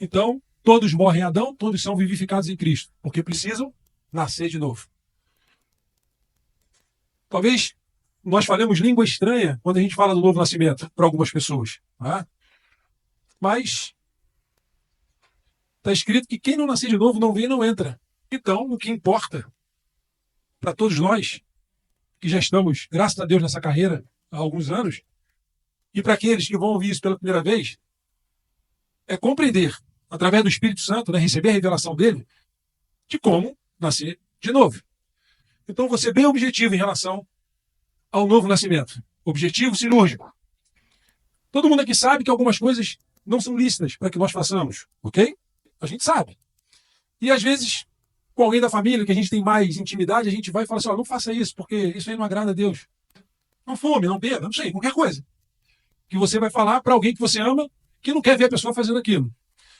Então, todos morrem em Adão, todos são vivificados em Cristo, porque precisam nascer de novo. Talvez nós falemos língua estranha quando a gente fala do novo nascimento para algumas pessoas. Tá? Mas está escrito que quem não nascer de novo não vem e não entra. Então, o que importa para todos nós, que já estamos, graças a Deus, nessa carreira há alguns anos, e para aqueles que vão ouvir isso pela primeira vez, é compreender, através do Espírito Santo, né, receber a revelação dele, de como nascer de novo. Então, vou ser bem objetivo em relação ao novo nascimento. Objetivo cirúrgico. Todo mundo aqui sabe que algumas coisas não são lícitas para que nós façamos, ok? A gente sabe. E às vezes, com alguém da família que a gente tem mais intimidade, a gente vai e fala assim, não faça isso, porque isso aí não agrada a Deus. Não fume, não beba, não sei, qualquer coisa. Que você vai falar para alguém que você ama, que não quer ver a pessoa fazendo aquilo.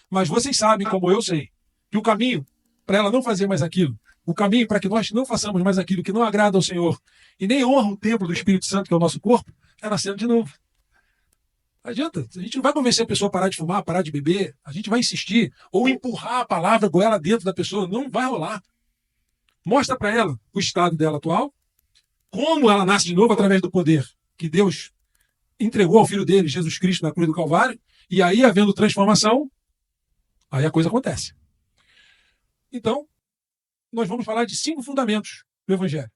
Mas vocês sabem, como eu sei, que o caminho para ela não fazer mais aquilo, o caminho para que nós não façamos mais aquilo que não agrada ao Senhor e nem honra o templo do Espírito Santo, que é o nosso corpo, é nascendo de novo. Não adianta. A gente não vai convencer a pessoa a parar de fumar, a parar de beber. A gente vai insistir ou empurrar a palavra goela dentro da pessoa. Não vai rolar. Mostra para ela o estado dela atual, como ela nasce de novo através do poder que Deus entregou ao Filho dele, Jesus Cristo, na cruz do Calvário. E aí, havendo transformação, aí a coisa acontece. Então, nós vamos falar de 5 fundamentos do Evangelho.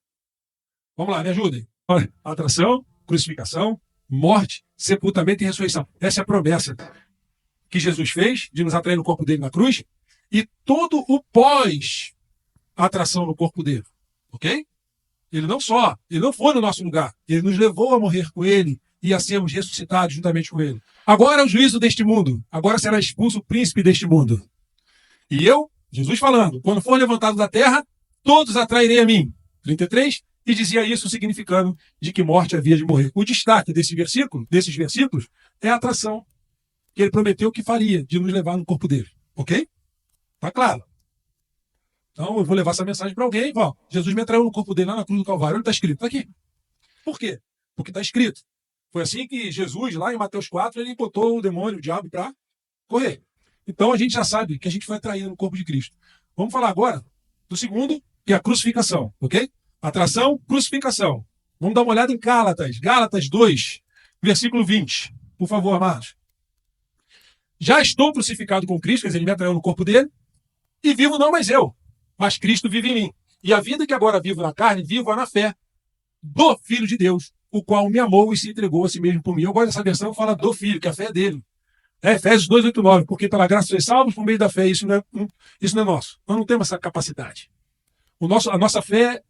Vamos lá, me ajudem. Atração, crucificação, morte, sepultamento e ressurreição. Essa é a promessa que Jesus fez de nos atrair no corpo dele na cruz e todo o pós-atração no corpo dele. Ok? Ele não foi no nosso lugar, ele nos levou a morrer com ele e a sermos ressuscitados juntamente com ele. Agora é o juízo deste mundo, agora será expulso o príncipe deste mundo. E eu, Jesus falando, quando for levantado da terra, todos atrairei a mim. 33, e dizia isso significando de que morte havia de morrer. O destaque desses versículos, é a atração que ele prometeu que faria, de nos levar no corpo dele. Ok? Tá claro? Então eu vou levar essa mensagem para alguém. Ó, Jesus me atraiu no corpo dele lá na cruz do Calvário. Onde está escrito? Está aqui. Por quê? Porque está escrito. Foi assim que Jesus, lá em Mateus 4, ele botou o demônio, o diabo, para correr. Então a gente já sabe que a gente foi atraído no corpo de Cristo. Vamos falar agora do segundo, que é a crucificação. Ok? Atração, crucificação. Vamos dar uma olhada em Gálatas. Gálatas 2, versículo 20. Por favor, amados. Já estou crucificado com Cristo, quer dizer, ele me atraiu no corpo dele, e vivo não mais eu, mas Cristo vive em mim. E a vida que agora vivo na carne, vivo na fé do Filho de Deus, o qual me amou e se entregou a si mesmo por mim. Eu gosto dessa versão que fala do Filho, que a fé é dele. É Efésios 2, 8, 9. Porque pela graça sois salvos por meio da fé. Isso não é nosso. Nós não temos essa capacidade. A nossa fé,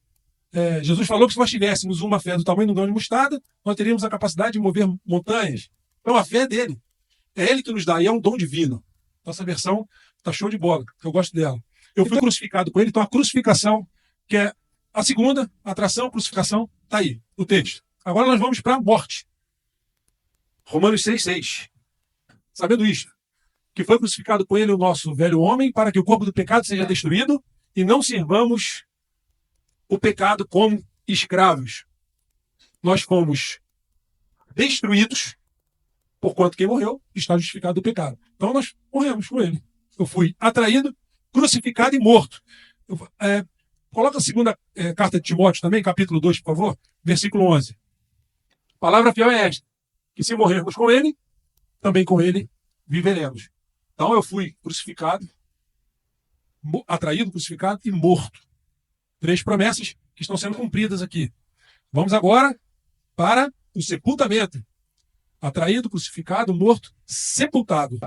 Jesus falou que se nós tivéssemos uma fé do tamanho do grão de mostarda, nós teríamos a capacidade de mover montanhas. Então a fé é dele. É ele que nos dá, e é um dom divino. Nossa versão está show de bola, que eu gosto dela. Eu fui crucificado com ele, então a crucificação, que é a segunda, atração, crucificação, está aí, no texto. Agora nós vamos para a morte. Romanos 6,6. Sabendo isto, que foi crucificado com ele o nosso velho homem, para que o corpo do pecado seja destruído, e não sirvamos o pecado como escravos. Nós fomos destruídos, porquanto quem morreu está justificado do pecado. Então nós morremos com ele. Eu fui atraído, crucificado e morto. Coloca a segunda carta de Timóteo também, capítulo 2, por favor, versículo 11. A palavra fiel é esta, que se morrermos com ele, também com ele viveremos. Então eu fui crucificado, atraído, crucificado e morto. 3 promessas que estão sendo cumpridas aqui. Vamos agora para o sepultamento. Atraído, crucificado, morto, sepultado.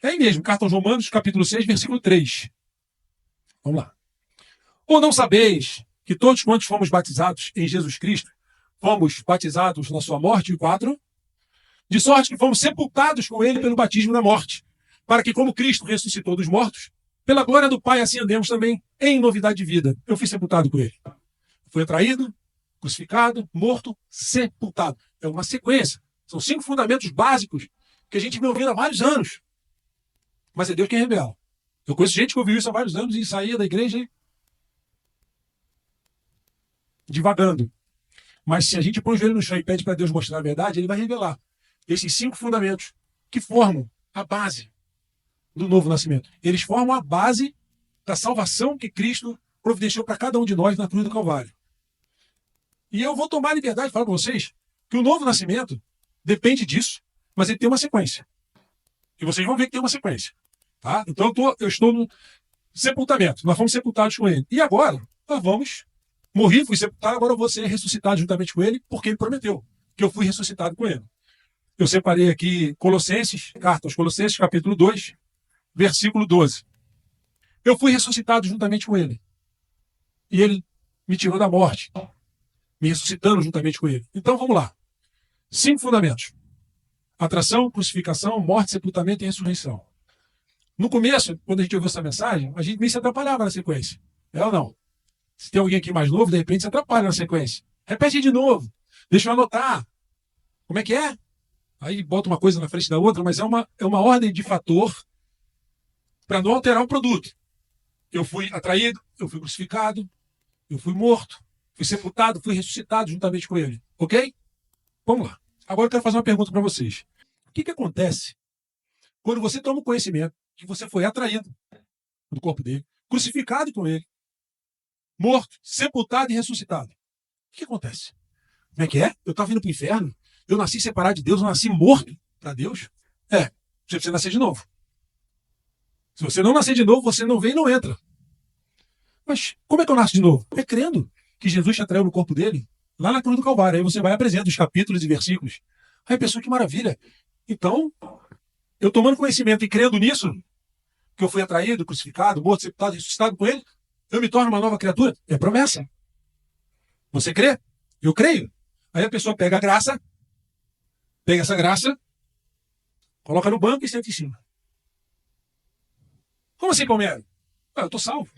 É aí mesmo, carta aos Romanos, capítulo 6, versículo 3. Vamos lá. Ou não sabeis que todos quantos fomos batizados em Jesus Cristo, fomos batizados na sua morte, 4, de sorte que fomos sepultados com ele pelo batismo na morte, para que como Cristo ressuscitou dos mortos, pela glória do Pai assim andemos também em novidade de vida. Eu fui sepultado com ele. Fui atraído, crucificado, morto, sepultado. É uma sequência. São 5 fundamentos básicos que a gente vem ouvindo há vários anos. Mas é Deus quem revela. Eu conheço gente que ouviu isso há vários anos e saía da igreja divagando. Mas se a gente põe o joelho no chão e pede para Deus mostrar a verdade, ele vai revelar esses 5 fundamentos que formam a base do novo nascimento. Eles formam a base da salvação que Cristo providenciou para cada um de nós na cruz do Calvário. E eu vou tomar a liberdade de falar para vocês que o novo nascimento depende disso, mas ele tem uma sequência. E vocês vão ver que tem uma sequência. Tá? Então eu estou no sepultamento. Nós fomos sepultados com ele. E agora, nós vamos morrer, fui sepultado, agora eu vou ser ressuscitado juntamente com ele, porque ele prometeu que eu fui ressuscitado com ele. Eu separei aqui Colossenses, carta aos Colossenses, capítulo 2, versículo 12. Eu fui ressuscitado juntamente com ele. E ele me tirou da morte, me ressuscitando juntamente com ele. Então vamos lá. 5 fundamentos. Atração, crucificação, morte, sepultamento e ressurreição. No começo, quando a gente ouviu essa mensagem, a gente meio se atrapalhava na sequência. É ou não? Se tem alguém aqui mais novo, de repente se atrapalha na sequência. Repete de novo. Deixa eu anotar. Como é que é? Aí bota uma coisa na frente da outra, mas é uma ordem de fator para não alterar o produto. Eu fui atraído, eu fui crucificado, eu fui morto, fui sepultado, fui ressuscitado juntamente com ele. Ok? Vamos lá. Agora eu quero fazer uma pergunta para vocês. O que acontece quando você toma o conhecimento que você foi atraído do corpo dele, crucificado com ele, morto, sepultado e ressuscitado? O que acontece? Como é que é? Eu estava indo para o inferno? Eu nasci separado de Deus? Eu nasci morto para Deus? Você precisa nascer de novo. Se você não nascer de novo, você não vem e não entra. Mas como é que eu nasço de novo? É crendo que Jesus te atraiu no corpo dele, lá na cruz do Calvário. Aí você vai e apresenta os capítulos e versículos. Aí a pessoa, que maravilha. Então, eu tomando conhecimento e crendo nisso, que eu fui atraído, crucificado, morto, sepultado, ressuscitado com ele, eu me torno uma nova criatura. É promessa. Você crê? Eu creio. Aí a pessoa pega a graça, pega essa graça, coloca no banco e senta em cima. Como assim, Palmeira? Eu estou salvo.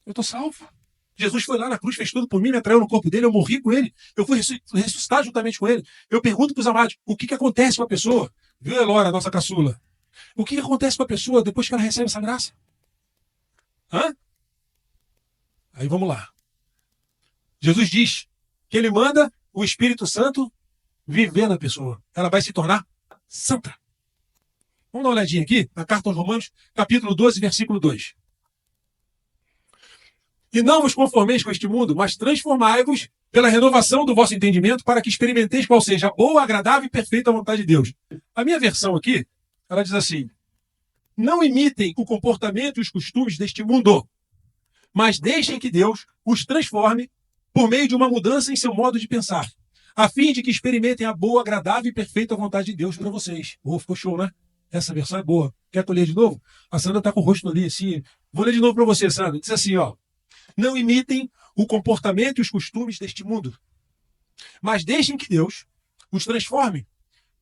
Eu estou salvo. Jesus foi lá na cruz, fez tudo por mim, me atraiu no corpo dele, eu morri com ele, eu fui ressuscitar juntamente com ele. Eu pergunto para os amados, o que acontece com a pessoa? Viu, Elora, a nossa caçula? O que acontece com a pessoa depois que ela recebe essa graça? Aí vamos lá. Jesus diz que ele manda o Espírito Santo viver na pessoa. Ela vai se tornar santa. Vamos dar uma olhadinha aqui, na carta aos Romanos, capítulo 12, versículo 2. E não vos conformeis com este mundo, mas transformai-vos pela renovação do vosso entendimento, para que experimenteis qual seja a boa, agradável e perfeita vontade de Deus. A minha versão aqui, ela diz assim: não imitem o comportamento e os costumes deste mundo, mas deixem que Deus os transforme por meio de uma mudança em seu modo de pensar, a fim de que experimentem a boa, agradável e perfeita vontade de Deus para vocês. Ficou show, né? Essa versão é boa. Quer que eu leia de novo? A Sandra está com o rosto ali, assim. Vou ler de novo para você, Sandra. Diz assim, não imitem o comportamento e os costumes deste mundo, mas deixem que Deus os transforme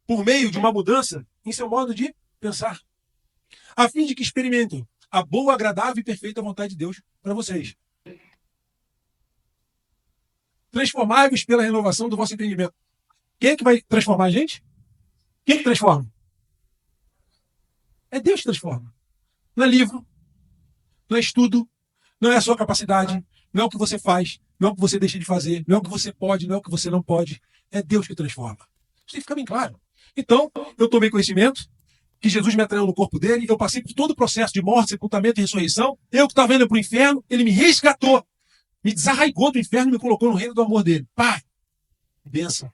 por meio de uma mudança em seu modo de pensar, a fim de que experimentem a boa, agradável e perfeita vontade de Deus para vocês. Transformai-vos pela renovação do vosso entendimento. Quem é que vai transformar a gente? Quem é que transforma? É Deus que transforma. Não é livro, não é estudo, não é a sua capacidade, não é o que você faz, não é o que você deixa de fazer, não é o que você pode, não é o que você não pode. É Deus que transforma. Isso tem que ficar bem claro. Então, eu tomei conhecimento que Jesus me atraiu no corpo dele, eu passei por todo o processo de morte, sepultamento e ressurreição. Eu que estava indo para o inferno, ele me resgatou, me desarraigou do inferno e me colocou no reino do amor dele. Pá! Benção.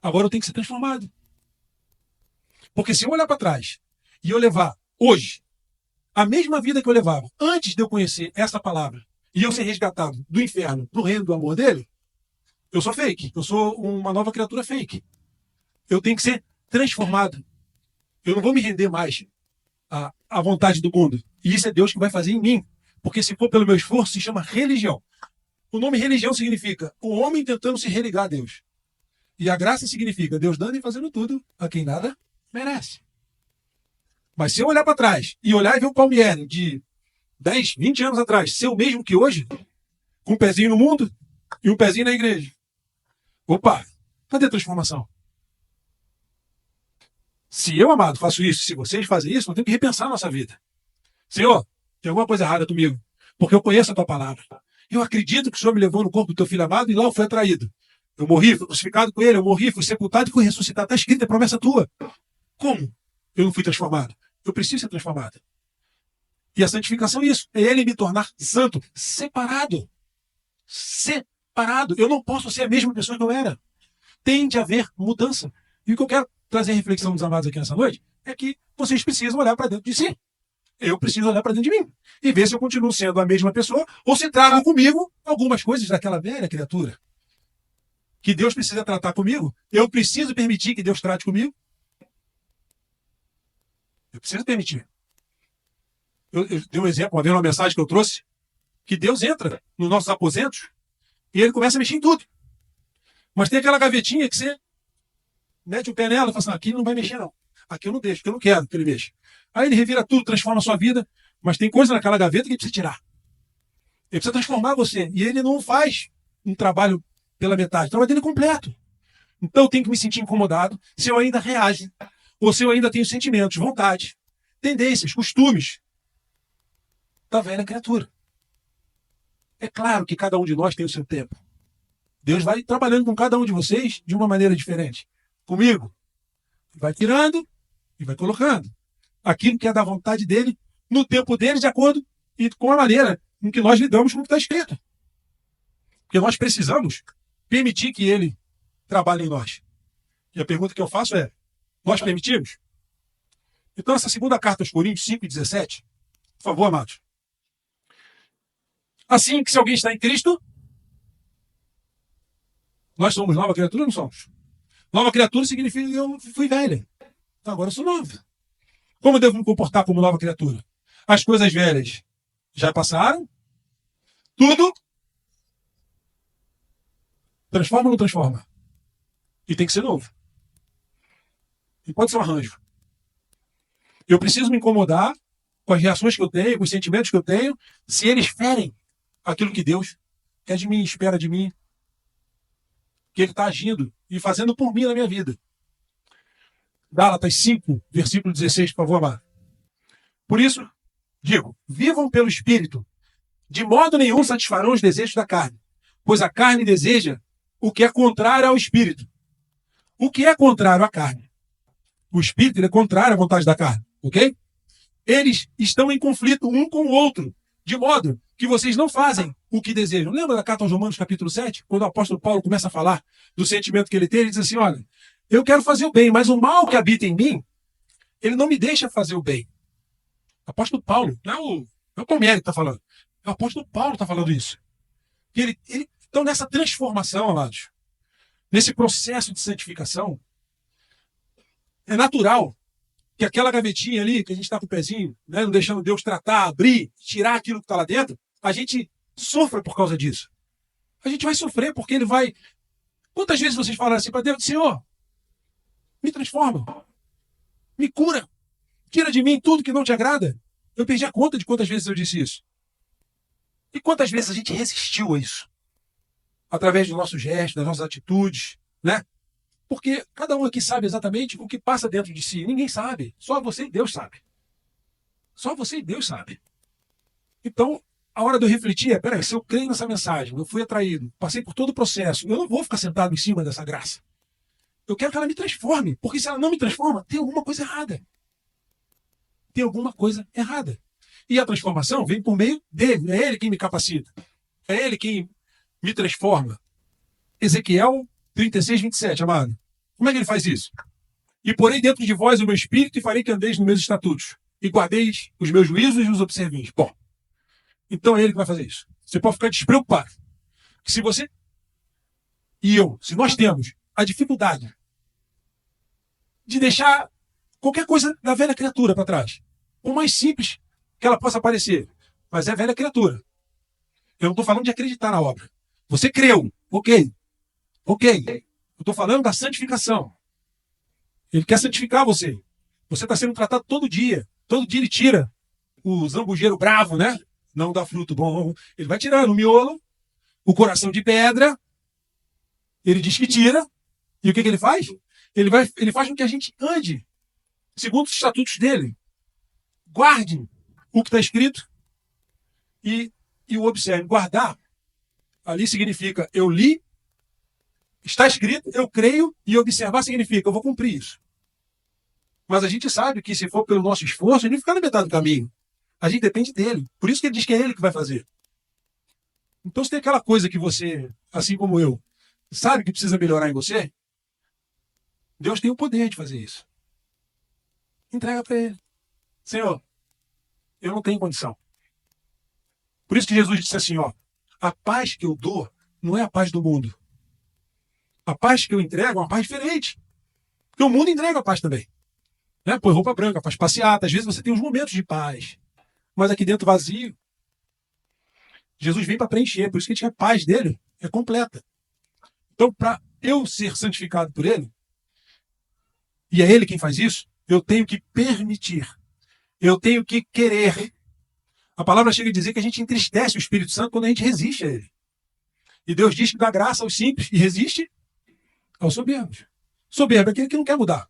Agora eu tenho que ser transformado. Porque se eu olhar para trás e eu levar hoje a mesma vida que eu levava antes de eu conhecer essa palavra e eu ser resgatado do inferno para o reino do amor dele, eu sou fake. Eu sou uma nova criatura fake. Eu tenho que ser transformado. Eu não vou me render mais à vontade do mundo. E isso é Deus que vai fazer em mim. Porque se for pelo meu esforço, se chama religião. O nome religião significa o homem tentando se religar a Deus. E a graça significa Deus dando e fazendo tudo a quem nada merece. Mas se eu olhar para trás e olhar e ver o Palmieri de 10, 20 anos atrás, ser o mesmo que hoje, com um pezinho no mundo e um pezinho na igreja. Opa, cadê a transformação? Se eu, amado, faço isso, se vocês fazem isso, nós temos que repensar a nossa vida. Senhor, tem alguma coisa errada comigo, porque eu conheço a tua palavra. Eu acredito que o Senhor me levou no corpo do teu filho amado e lá eu fui atraído. Eu morri, fui crucificado com ele, eu morri, fui sepultado e fui ressuscitado. Está escrito, é promessa tua. Como eu não fui transformado? Eu preciso ser transformado. E a santificação é isso. É ele me tornar santo, separado. Separado. Eu não posso ser a mesma pessoa que eu era. Tem de haver mudança. E o que eu quero trazer a reflexão dos amados aqui nessa noite é que vocês precisam olhar para dentro de si. Eu preciso olhar para dentro de mim e ver se eu continuo sendo a mesma pessoa ou se trago comigo algumas coisas daquela velha criatura. Que Deus precisa tratar comigo. Eu preciso permitir que Deus trate comigo. Eu preciso permitir. Eu dei um exemplo, uma vez uma mensagem que eu trouxe, que Deus entra nos nossos aposentos e ele começa a mexer em tudo. Mas tem aquela gavetinha que você mete o pé nela e fala assim, aqui não vai mexer não. Aqui eu não deixo, porque eu não quero que ele mexa. Aí ele revira tudo, transforma a sua vida, mas tem coisa naquela gaveta que ele precisa tirar. Ele precisa transformar você. E ele não faz um trabalho pela metade, o trabalho dele é completo. Então eu tenho que me sentir incomodado se eu ainda reajo, ou se eu ainda tenho sentimentos, vontade, tendências, costumes da velha criatura. É claro que cada um de nós tem o seu tempo. Deus vai trabalhando com cada um de vocês de uma maneira diferente. Comigo, vai tirando e vai colocando aquilo que é da vontade dele, no tempo dele, de acordo e com a maneira em que nós lidamos com o que está escrito. Porque nós precisamos permitir que ele trabalhe em nós. E a pergunta que eu faço é, nós permitimos? Então, essa segunda carta aos Coríntios 5:17, por favor, amados. Assim que se alguém está em Cristo, nós somos nova criatura ou não somos? Nova criatura significa que eu fui velha. Então agora eu sou nova. Como eu devo me comportar como nova criatura? As coisas velhas já passaram. Tudo transforma ou não transforma? E tem que ser novo. E pode ser um arranjo. Eu preciso me incomodar com as reações que eu tenho, com os sentimentos que eu tenho, se eles ferem aquilo que Deus quer de mim, espera de mim, que Ele está agindo e fazendo por mim na minha vida. Gálatas 5, versículo 16, por favor, amado. Por isso, digo, vivam pelo Espírito, de modo nenhum satisfarão os desejos da carne, pois a carne deseja o que é contrário ao Espírito. O que é contrário à carne? O Espírito ele é contrário à vontade da carne, ok? Eles estão em conflito um com o outro, de modo que vocês não fazem o que desejam. Lembra da carta aos Romanos, capítulo 7? Quando o apóstolo Paulo começa a falar do sentimento que ele tem, ele diz assim, olha, eu quero fazer o bem, mas o mal que habita em mim, ele não me deixa fazer o bem. O apóstolo Paulo, não é o Tomieri que está falando. É o apóstolo Paulo que está falando isso. Então, nessa transformação, amados, nesse processo de santificação, é natural que aquela gavetinha ali, que a gente está com o pezinho, né, não deixando Deus tratar, abrir, tirar aquilo que está lá dentro, a gente sofra por causa disso. A gente vai sofrer porque ele vai... Quantas vezes vocês falaram assim para Deus, Senhor, me transforma, me cura, tira de mim tudo que não te agrada? Eu perdi a conta de quantas vezes eu disse isso. E quantas vezes a gente resistiu a isso? Através dos nossos gestos, das nossas atitudes, né? Porque cada um aqui sabe exatamente o que passa dentro de si. Ninguém sabe. Só você e Deus sabe. Só você e Deus sabe. Então, a hora de eu refletir é, peraí, se eu creio nessa mensagem, eu fui atraído, passei por todo o processo, eu não vou ficar sentado em cima dessa graça. Eu quero que ela me transforme. Porque se ela não me transforma, tem alguma coisa errada. Tem alguma coisa errada. E a transformação vem por meio dele. É ele quem me capacita. É ele quem me transforma. Ezequiel 36:27, amado. Como é que ele faz isso? E porei dentro de vós o meu espírito e farei que andeis nos meus estatutos. E guardeis os meus juízos e os observeis. Bom, então é ele que vai fazer isso. Você pode ficar despreocupado. Que se você e eu, se nós temos a dificuldade de deixar qualquer coisa da velha criatura para trás, por mais simples que ela possa parecer, mas é velha criatura. Eu não estou falando de acreditar na obra. Você creu, ok. Eu estou falando da santificação. Ele quer santificar você. Você está sendo tratado todo dia. Todo dia ele tira o zambujeiro bravo, né? Não dá fruto bom. Ele vai tirando o miolo, o coração de pedra. Ele diz que tira. E o que ele faz? Ele faz com que a gente ande segundo os estatutos dele. Guarde o que está escrito e o observe. Guardar, ali significa eu li, está escrito, eu creio, e observar significa eu vou cumprir isso. Mas a gente sabe que se for pelo nosso esforço, a gente fica na metade do caminho. A gente depende dele. Por isso que ele diz que é ele que vai fazer. Então, se tem aquela coisa que você, assim como eu, sabe que precisa melhorar em você, Deus tem o poder de fazer isso. Entrega para ele. Senhor, eu não tenho condição. Por isso que Jesus disse assim, ó, a paz que eu dou não é a paz do mundo. A paz que eu entrego é uma paz diferente. Porque o mundo entrega a paz também. Né? Põe roupa branca, faz passeata. Às vezes você tem uns momentos de paz. Mas aqui dentro vazio. Jesus vem para preencher. Por isso que a paz dele é completa. Então, para eu ser santificado por ele, e é ele quem faz isso, eu tenho que permitir. Eu tenho que querer. A palavra chega a dizer que a gente entristece o Espírito Santo quando a gente resiste a ele. E Deus diz que dá graça aos simples e resiste aos soberbos. Soberbo é aquele que não quer mudar.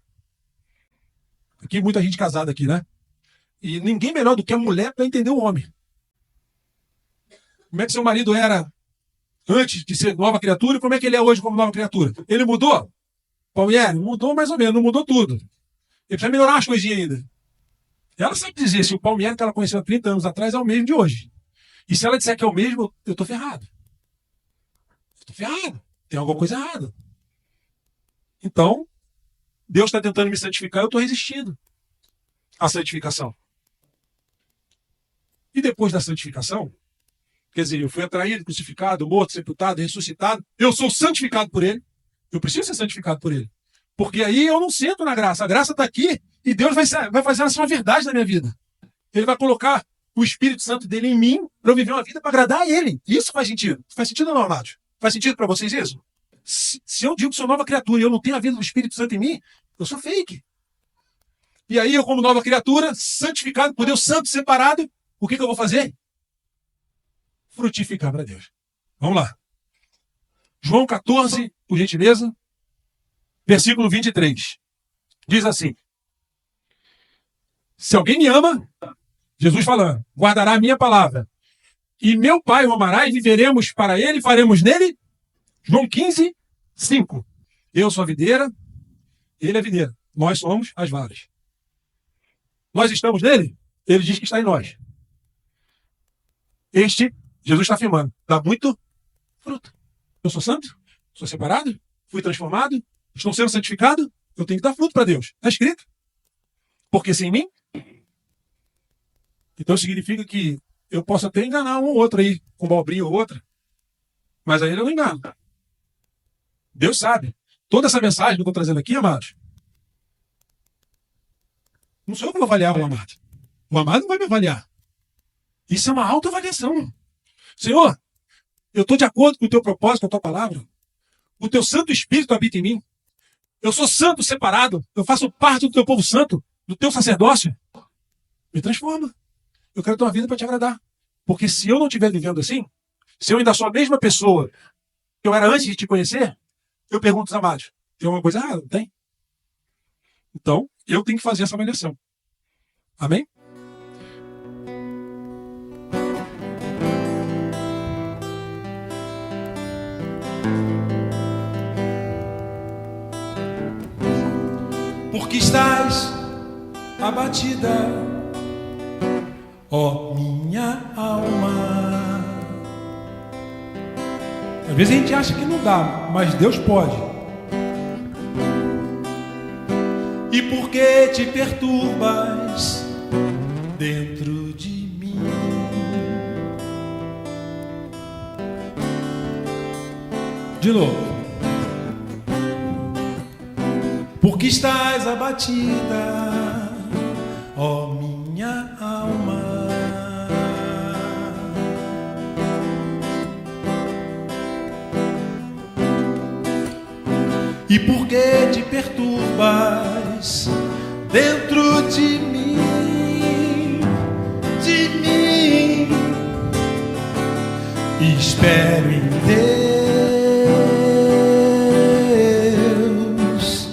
Aqui muita gente casada aqui, né? E ninguém melhor do que a mulher para entender o homem. Como é que seu marido era antes de ser nova criatura e como é que ele é hoje como nova criatura? Ele mudou? Palmieri, mudou mais ou menos, não mudou tudo. Ele precisa melhorar as coisinhas ainda. Ela sabe dizer se o Palmieri que ela conheceu há 30 anos atrás é o mesmo de hoje. E se ela disser que é o mesmo, eu estou ferrado. Estou ferrado. Tem alguma coisa errada. Então, Deus está tentando me santificar, eu estou resistindo à santificação. E depois da santificação, quer dizer, eu fui atraído, crucificado, morto, sepultado, ressuscitado, eu sou santificado por ele. Eu preciso ser santificado por ele. Porque aí eu não sento na graça. A graça está aqui e Deus vai fazer essa uma verdade na minha vida. Ele vai colocar o Espírito Santo dele em mim para eu viver uma vida para agradar a ele. Isso faz sentido. Faz sentido ou não, amados? Faz sentido para vocês isso? Se eu digo que sou nova criatura e eu não tenho a vida do Espírito Santo em mim, eu sou fake. E aí eu, como nova criatura, santificado por Deus, santo, separado, o que eu vou fazer? Frutificar para Deus. Vamos lá. João 14, por gentileza, versículo 23. Diz assim: se alguém me ama, Jesus falando, guardará a minha palavra, e meu Pai o amará, e viveremos para ele, e faremos nele. João 15, 5. Eu sou a videira, ele é a videira. Nós somos as varas. Nós estamos nele, ele diz que está em nós. Jesus está afirmando, dá muito fruto. Eu sou santo, sou separado, fui transformado, estou sendo santificado, eu tenho que dar fruto para Deus. Está escrito. Porque sem mim, então significa que eu posso até enganar um ou outro aí, com uma obrinha ou outra, mas aí eu não engano. Deus sabe. Toda essa mensagem que eu estou trazendo aqui, amados, não sou eu que vou avaliar o amado. O amado não vai me avaliar. Isso é uma autoavaliação. Senhor, eu estou de acordo com o teu propósito, com a tua palavra. O teu Santo Espírito habita em mim. Eu sou santo, separado. Eu faço parte do teu povo santo, do teu sacerdócio. Me transforma. Eu quero ter uma vida para te agradar. Porque se eu não estiver vivendo assim, se eu ainda sou a mesma pessoa que eu era antes de te conhecer, eu pergunto aos amados, tem alguma coisa errada? Não tem? Então, eu tenho que fazer essa avaliação. Amém? Porque estás abatida, ó minha alma. Às vezes a gente acha que não dá, mas Deus pode. E por que te perturbas dentro de mim? De novo. Porque estás abatida, ó minha alma. E por que te perturbas dentro de mim, de mim? Espero em Deus,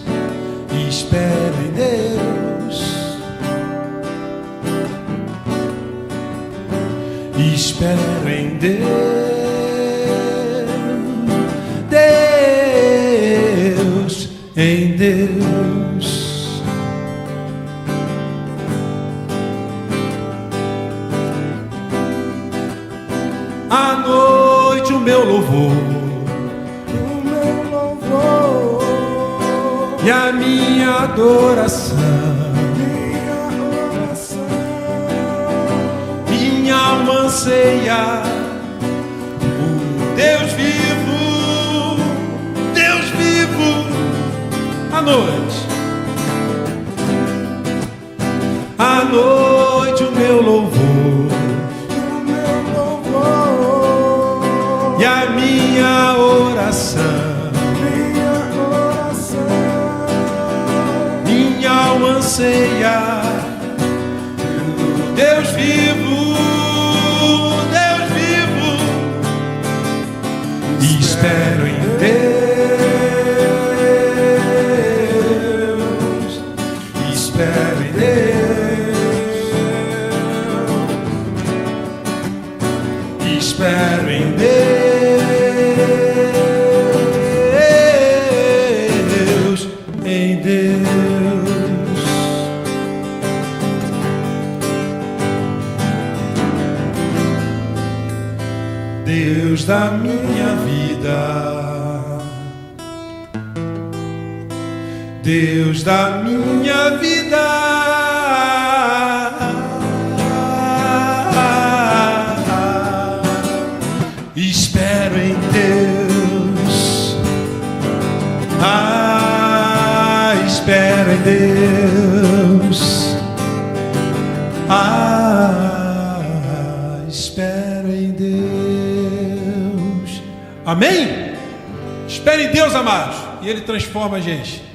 espero em Deus, espero em Deus. Em Deus, meu louvor e a minha adoração. Minha alma anseia por Deus vivo, Deus vivo. À noite o meu louvor e a minha oração. Minha alma anseia por Deus vivo, Deus vivo. E espero em Deus, espero em Deus, espero em Deus, em Deus. Deus da minha vida, Deus da minha vida. Espero em Deus, espero em Deus, espero em Deus. Amém? Espere em Deus, amados, e Ele transforma a gente.